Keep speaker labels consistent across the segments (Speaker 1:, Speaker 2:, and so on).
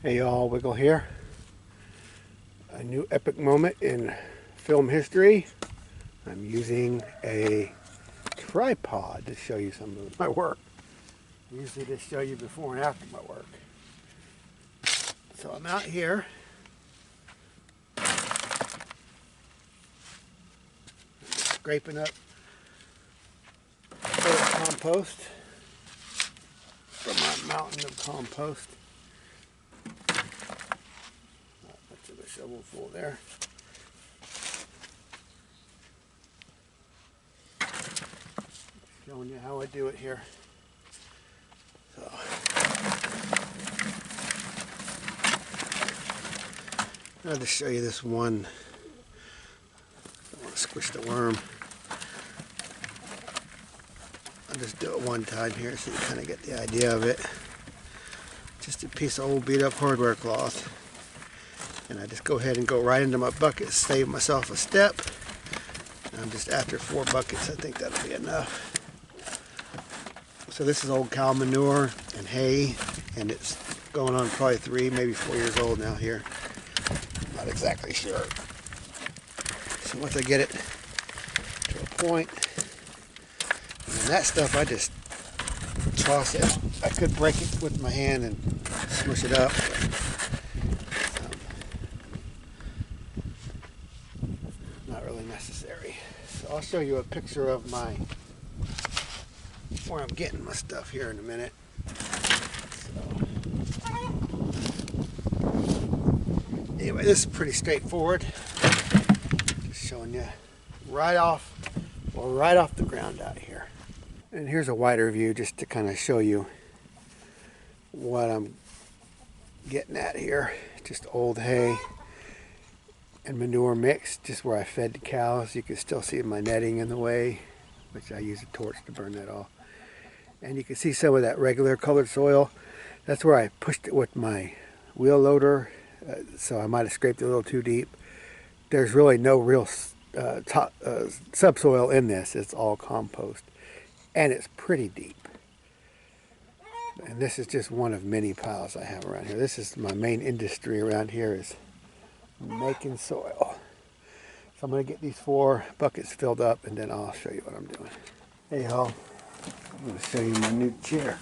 Speaker 1: Hey y'all, Wiggle here. A new epic moment in film history. I'm using a tripod to show you some of my work. I usually just show you before and after my work. So I'm out here. Scraping up compost from my mountain of compost. Much of a shovel full there. Showing you how I do it here. So I'll just show you this one. I don't want to squish the worm. I'll just do it one time here so you kind of get the idea of it. Just a piece of old beat up hardware cloth. And I just go ahead and go right into my bucket, save myself a step. And I'm just after 4 buckets, I think that'll be enough. So this is old cow manure and hay, and it's going on probably 3, maybe 4 years old now here. Not exactly sure. So once I get it to a point, and that stuff I just toss it. I could break it with my hand and smush it up. Not really necessary. So I'll show you a picture of where I'm getting my stuff here in a minute. So, anyway, this is pretty straightforward. Just showing you right off the ground out here. And here's a wider view just to kind of show you what I'm getting at here. Just old hay and manure mixed, just where I fed the cows. You can still see my netting in the way, which I use a torch to burn that off. And you can see some of that regular colored soil. That's where I pushed it with my wheel loader, so I might have scraped it a little too deep. There's really no real subsoil in this. It's all compost, and it's pretty deep. And this is just one of many piles I have around here. This is my main industry around here, is making soil. So I'm going to get these 4 buckets filled up, and then I'll show you what I'm doing. Hey y'all, I'm going to show you my new chair.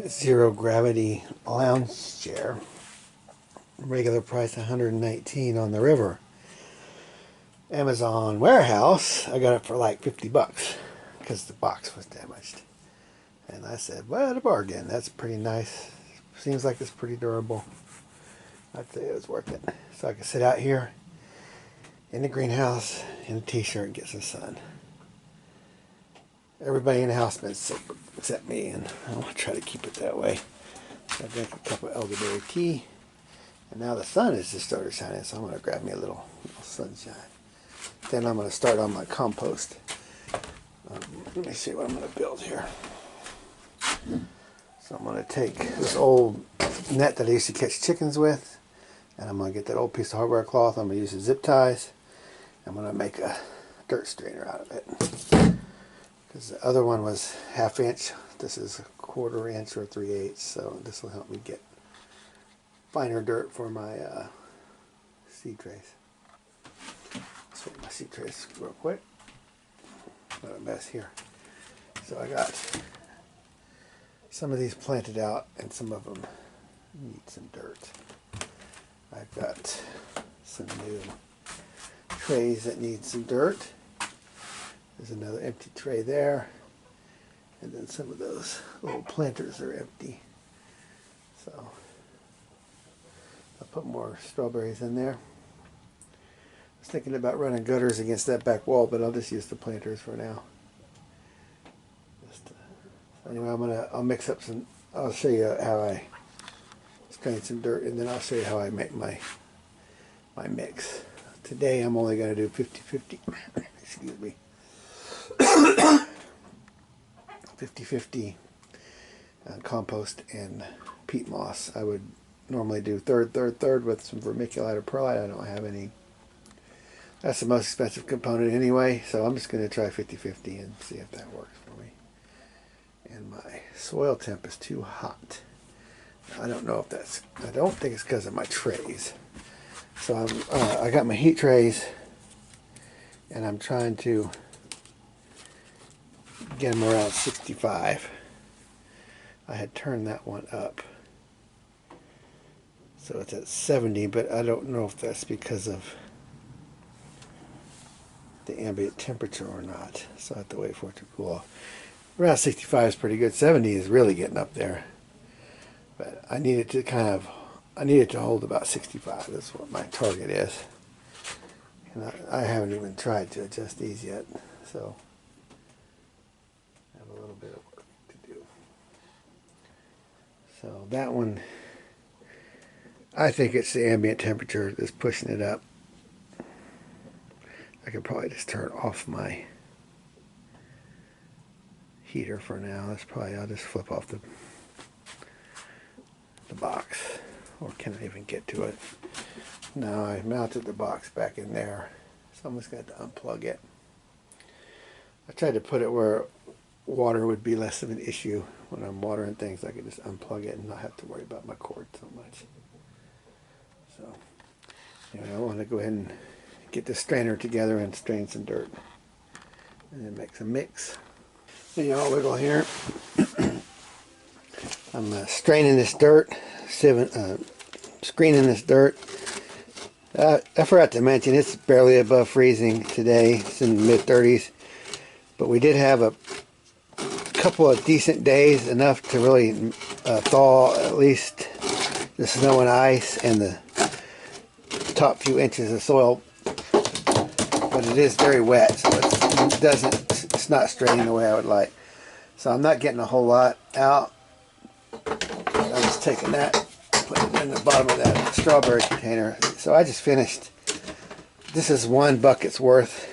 Speaker 1: Zero gravity lounge chair. Regular price $119 on the river. Amazon warehouse, I got it for like 50 bucks because the box was damaged. And I said, what a bargain. That's pretty nice. Seems like it's pretty durable. I'd say it was worth it. So I can sit out here in the greenhouse in a t-shirt and get some sun. Everybody in the house has been sick except me, and I want to try to keep it that way. I drank a cup of elderberry tea, and now the sun has just started shining, so I'm going to grab me a little sunshine. Then I'm going to start on my compost. Let me see what I'm going to build here. So I'm going to take this old net that I used to catch chickens with, and I'm going to get that old piece of hardware cloth. I'm going to use the zip ties. I'm going to make a dirt strainer out of it. Because the other one was 1/2 inch. This is 1/4 inch or 3/8. So this will help me get finer dirt for my seed trays. Let's make my seed trays real quick. What a mess here. So I got some of these planted out, and some of them need some dirt. I've got some new trays that need some dirt. There's another empty tray there, and then some of those little planters are empty. So I'll put more strawberries in there. I was thinking about running gutters against that back wall, but I'll just use the planters for now. Anyway, I'll mix up some. I'll show you how I strain some dirt, and then I'll show you how I make my mix. Today I'm only going to do 50-50. Excuse me. 50-50 compost and peat moss. I would normally do third with some vermiculite or perlite. I don't have any. That's the most expensive component anyway, so I'm just going to try 50-50 and see if that works for me. and my soil temp is too hot. I don't know if that's, I don't think it's because of my trays. So I got my heat trays and I'm trying to get them around 65. I had turned that one up, so it's at 70, but I don't know if that's because of the ambient temperature or not, so I have to wait for it to cool off. Around 65 is pretty good. 70 is really getting up there, but I need it to I need it to hold about 65. That's what my target is, and I haven't even tried to adjust these yet, so I have a little bit of work to do. So that one, I think it's the ambient temperature that's pushing it up. I could probably just turn off my heater for now. That's probably, I'll just flip off the box. Or can I even get to it? No, I mounted the box back in there, so I'm just going to unplug it. I tried to put it where water would be less of an issue. When I'm watering things, I could just unplug it and not have to worry about my cord so much. So anyway, I want to go ahead and get the strainer together and strain some dirt, and then make some mix. And I'll wiggle here. I'm straining this dirt, screening this dirt. I forgot to mention it's barely above freezing today. It's in the mid-30s, but we did have a couple of decent days, enough to really thaw at least the snow and ice and the top few inches of soil. But it is very wet, so it's not straining the way I would like. So I'm not getting a whole lot out. I'm just taking that, putting it in the bottom of that strawberry container. So I just finished. This is 1 bucket's worth,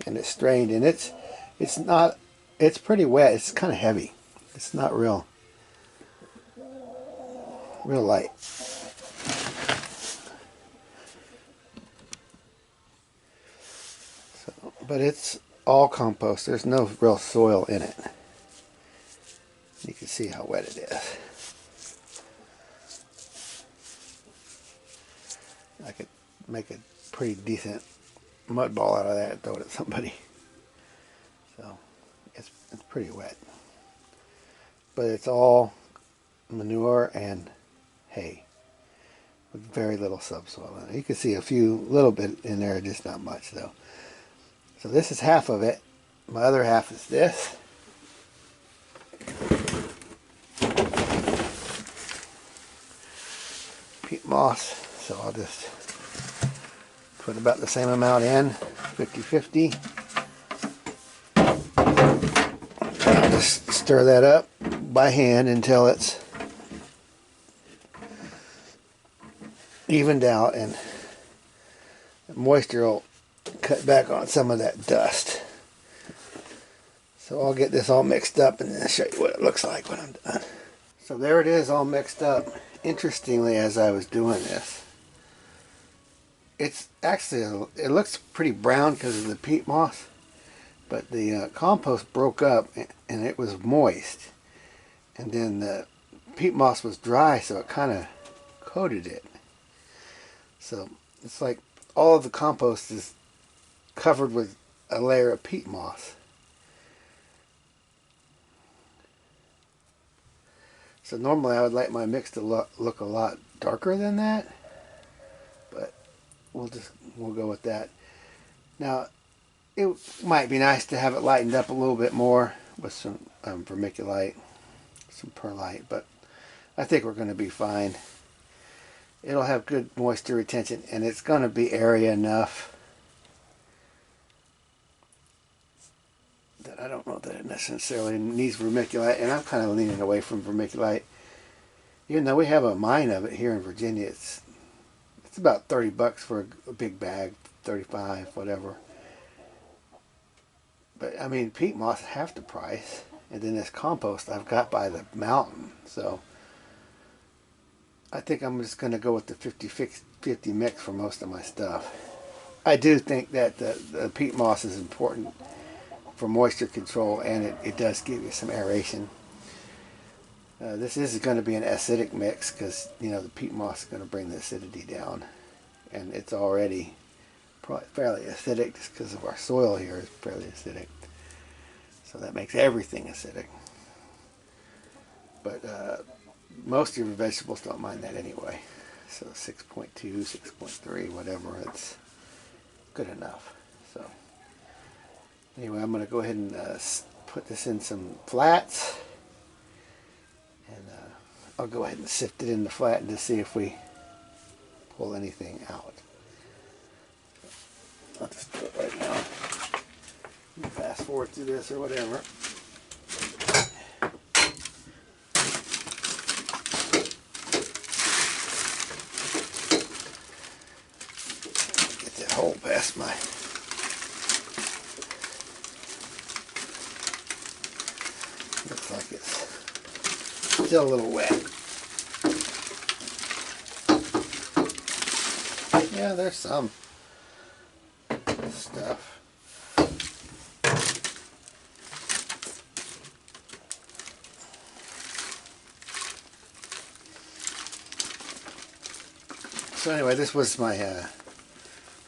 Speaker 1: and it's strained, and it's pretty wet. It's kind of heavy. It's not real light. But it's all compost. There's no real soil in it. You can see how wet it is. I could make a pretty decent mud ball out of that and throw it at somebody. So it's pretty wet. But it's all manure and hay with very little subsoil in it. You can see a little bit in there, just not much though. So this is half of it. My other half is this. Peat moss. So I'll just put about the same amount in, 50-50. I'll just stir that up by hand until it's evened out, and the moisture will cut back on some of that dust. So I'll get this all mixed up and then show you what it looks like when I'm done. So there it is, all mixed up. Interestingly, as I was doing this, it's actually, it looks pretty brown because of the peat moss, but the compost broke up and it was moist, and then the peat moss was dry, so it kind of coated it. So it's like all of the compost is covered with a layer of peat moss. So normally I would like my mix to look a lot darker than that, but we'll go with that. Now it might be nice to have it lightened up a little bit more with some vermiculite, some perlite, but I think we're going to be fine. It'll have good moisture retention, and it's going to be area enough that I don't know that it necessarily needs vermiculite, and I'm kind of leaning away from vermiculite. Even though we have a mine of it here in Virginia, it's about $30 for a big bag, 35, whatever. But I mean, peat moss is half the price, and then this compost I've got by the mountain. So I think I'm just going to go with the 50-50 mix for most of my stuff. I do think that the peat moss is important for moisture control, and it does give you some aeration. This is going to be an acidic mix because, you know, the peat moss is going to bring the acidity down. And it's already probably fairly acidic just because of our soil here is fairly acidic. So that makes everything acidic. But most of your vegetables don't mind that anyway. So 6.2, 6.3, whatever, it's good enough. So anyway, I'm going to go ahead and put this in some flats. And I'll go ahead and sift it in the flat to see if we pull anything out. I'll just do it right now. Fast forward through this or whatever. Get that hole past my... Looks like it's still a little wet. Yeah, there's some stuff. So anyway, this was my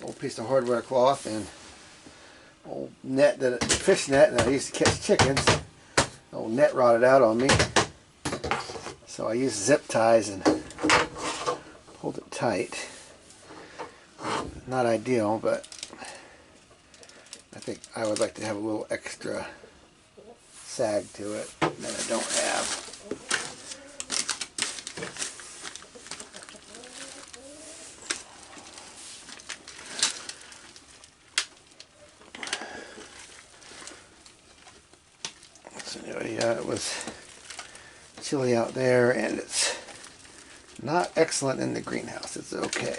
Speaker 1: old piece of hardware cloth and old net, fish net that I used to catch chickens. The old net rotted out on me. So I used zip ties and pulled it tight. Not ideal, but I think I would like to have a little extra sag to it that I don't have. So anyway, it was chilly out there, and it's not excellent in the greenhouse. It's okay.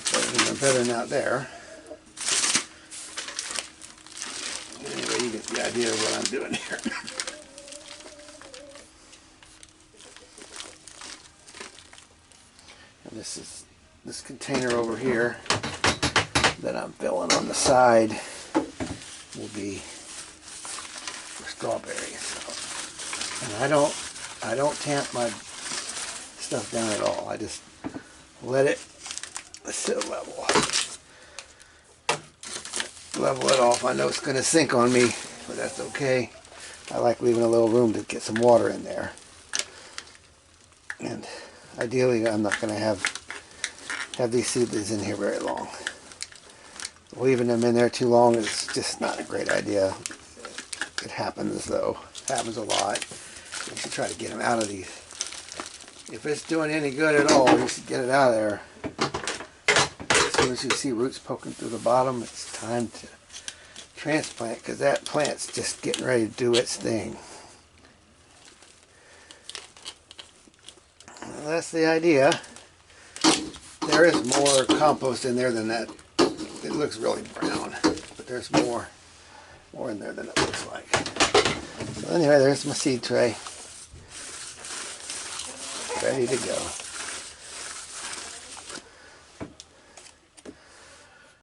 Speaker 1: But even better than out there. Anyway, you get the idea of what I'm doing here. And this container over here that I'm filling on the side will be for strawberries. So, and I don't tamp my stuff down at all. I just let it sit level. Level it off. I know it's going to sink on me, but that's okay. I like leaving a little room to get some water in there. And ideally, I'm not going to have these seedlings in here very long. Leaving them in there too long is just not a great idea. It happens though. It happens a lot. You should try to get them out of these. If it's doing any good at all, you should get it out of there. As soon as you see roots poking through the bottom, it's time to transplant, because that plant's just getting ready to do its thing. Well, that's the idea. There is more compost in there than that. It looks really brown, but there's more in there than it looks like. So anyway, there's my seed tray. Ready to go.